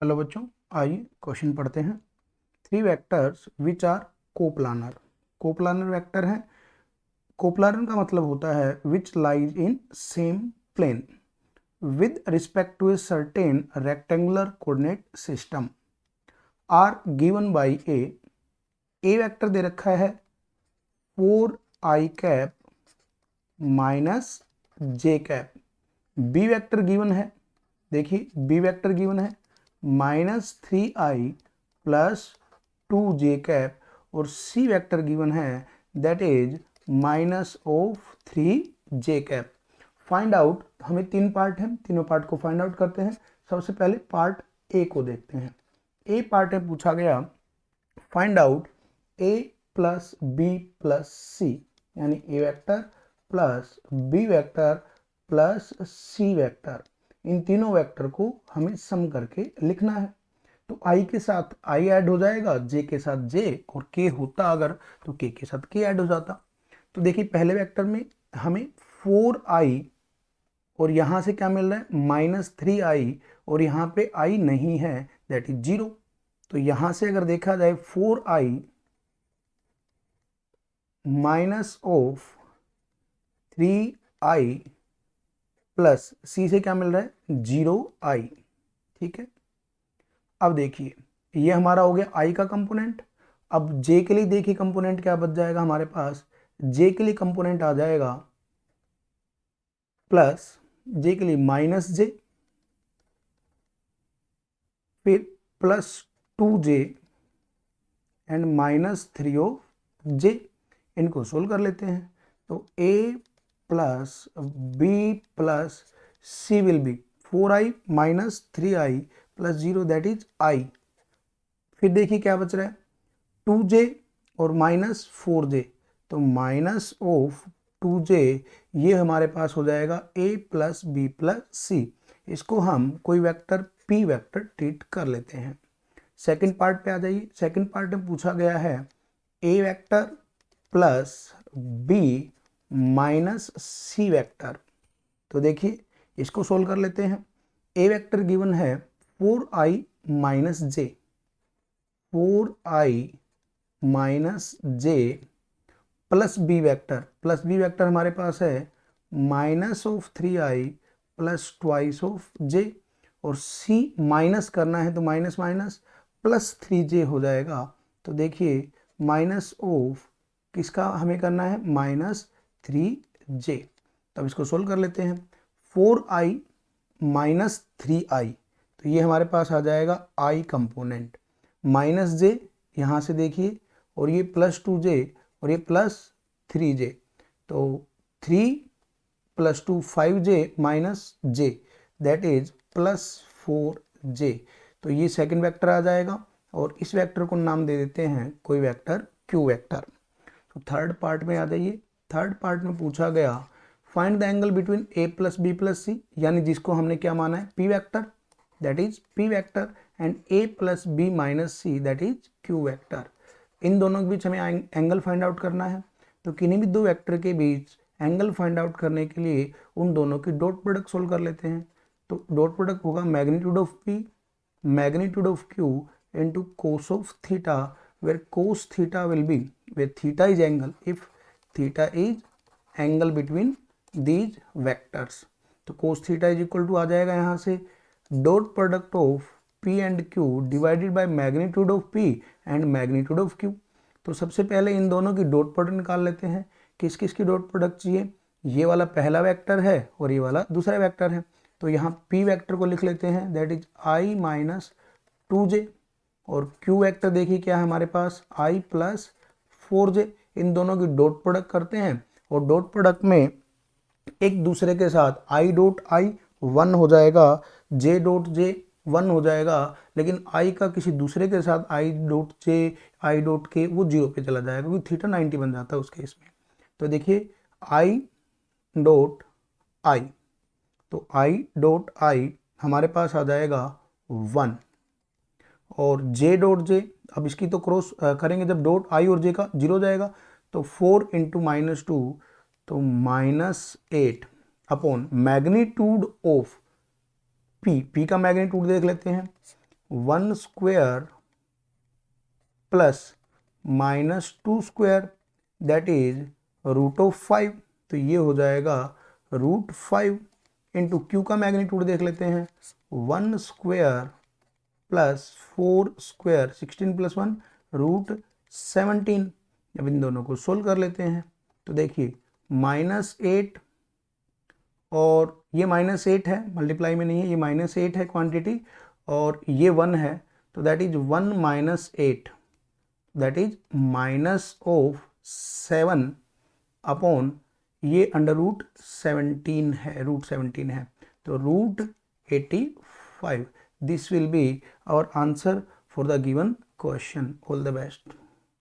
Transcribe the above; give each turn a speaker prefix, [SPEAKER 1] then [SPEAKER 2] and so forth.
[SPEAKER 1] Hello बच्चों, आइए question पढ़ते हैं। Three vectors which are coplanar. Coplanar vector है। कोप्लानर का मतलब होता है which lies in same plane with respect to a certain rectangular coordinate system are given by A vector दे रखा है 4i minus J cap. B vector given है, देखिए बी वेक्टर गिवन है -3i प्लस 2j और C vector given है that is -3j। Find out, हमें तीन पार्ट है, तीनों पार्ट को फाइंड आउट करते हैं। सबसे पहले पार्ट ए को देखते हैं। ए पार्ट में पूछा गया find out A plus B plus C, यानी A vector plus B vector plus C vector, इन तीनों वेक्टर को हमें सम करके लिखना है। तो i के साथ i ऐड हो जाएगा, j के साथ j, और k होता अगर तो k के साथ k ऐड हो जाता। तो देखिए पहले वेक्टर में हमें 4i और यहाँ से क्या मिल रहा है -3i, और यहाँ पे i नहीं है दैट इज 0। तो यहाँ से अगर देखा जाए 4i minus of 3i plus सी से क्या मिल रहा है 0i। ठीक है, अब देखिए ये हमारा हो गया i का कंपोनेंट। अब j के लिए देखिए कंपोनेंट क्या बच जाएगा हमारे पास। j के लिए कंपोनेंट आ जाएगा प्लस j के लिए -j, फिर +2j एंड -3 ऑफ j। इनको सोल्व कर लेते हैं। तो a plus b plus c will be 4i minus 3i plus 0 that is i। फिर देखिए क्या बच रहा है 2j और -4j, तो माइनस ऑफ 2j ये हमारे पास हो जाएगा a प्लस बी प्लस सी। इसको हम कोई वेक्टर p वेक्टर ट्रीट कर लेते हैं। सेकंड पार्ट पे आ जाइए। सेकंड पार्ट में पूछा गया है a vector plus b minus C vector. तो देखिए इसको सोल्व कर लेते हैं। a वेक्टर गिवन है 4i minus J, 4i minus J plus B vector. Plus B vector हमारे पास है -3i प्लस ट्वाइस ऑफ जे, और c माइनस करना है तो माइनस माइनस +3j हो जाएगा। तो देखिए माइनस ऑफ किसका हमें करना है -3j। तब इसको सोल्व कर लेते हैं। 4i माइनस 3i, तो ये हमारे पास आ जाएगा i कंपोनेंट, -j यहाँ से देखिए, और ये +2j और ये +3j। तो 3 + 2 5j minus j that is +4j। तो ये सेकंड वेक्टर आ जाएगा, और इस वेक्टर को नाम दे देते हैं कोई वेक्टर q वेक्टर। तो थर्ड पार्ट में आ जाइए। थर्ड पार्ट में पूछा गया find the angle between a plus B plus C, यानी जिसको हमने क्या माना है p vector that is p vector, and a plus B minus C that is q vector. इन दोनों के बीच हमें एंगल फाइंड आउट करना है। तो किन्हीं भी दो वेक्टर के बीच एंगल फाइंड आउट करने के लिए उन दोनों की डॉट प्रोडक्ट सोल्व कर लेते हैं। तो डॉट प्रोडक्ट होगा magnitude of p magnitude of q into cos of theta, where cos theta will be where theta is angle, if theta is angle between these vectors। तो cos theta is equal to आ जाएगा यहाँ से dot product of p and q divided by magnitude of p and magnitude of q। तो सबसे पहले इन दोनों की dot product निकाल लेते हैं। किस किस की डॉट प्रोडक्ट चाहिए, ये वाला पहला वेक्टर है और ये वाला दूसरा वेक्टर है। तो यहाँ p वेक्टर को लिख लेते हैं that is i minus 2j, और q वेक्टर देखिए क्या है हमारे पास i प्लस 4j। इन दोनों की डॉट प्रोडक्ट करते हैं, और डॉट प्रोडक्ट में एक दूसरे के साथ i डॉट i 1 हो जाएगा, j डॉट j 1 हो जाएगा, लेकिन i का किसी दूसरे के साथ i dot j i dot k वो 0 पे चला जाएगा, क्योंकि थीटा 90 बन जाता है उस केस में। तो देखिए i डॉट i, तो i डॉट i हमारे पास आ जाएगा 1, और j डॉट j, अब इसकी तो क्रॉस करेंगे जब डॉट i और j का 0 जाएगा, तो 4 इंटू -2 तो -8 upon magnitude of p। p का मैग्नीट्यूड देख लेते हैं 1 square plus -2 square that is √5। तो ये हो जाएगा √5 इंटू क्यू का मैग्नीट्यूड देख लेते हैं, 1 स्क्वायर प्लस 4 स्क्वायर 16 प्लस 1 √17। अब इन दोनों को सोल्व कर लेते हैं तो देखिए -8 और ये -8 है, मल्टीप्लाई में नहीं है, ये -8 है क्वांटिटी और ये 1 है, तो that is 1 minus 8 that is -7 upon ये √17 है, √17 है, तो √85। This will be our answer for the given question. All the best.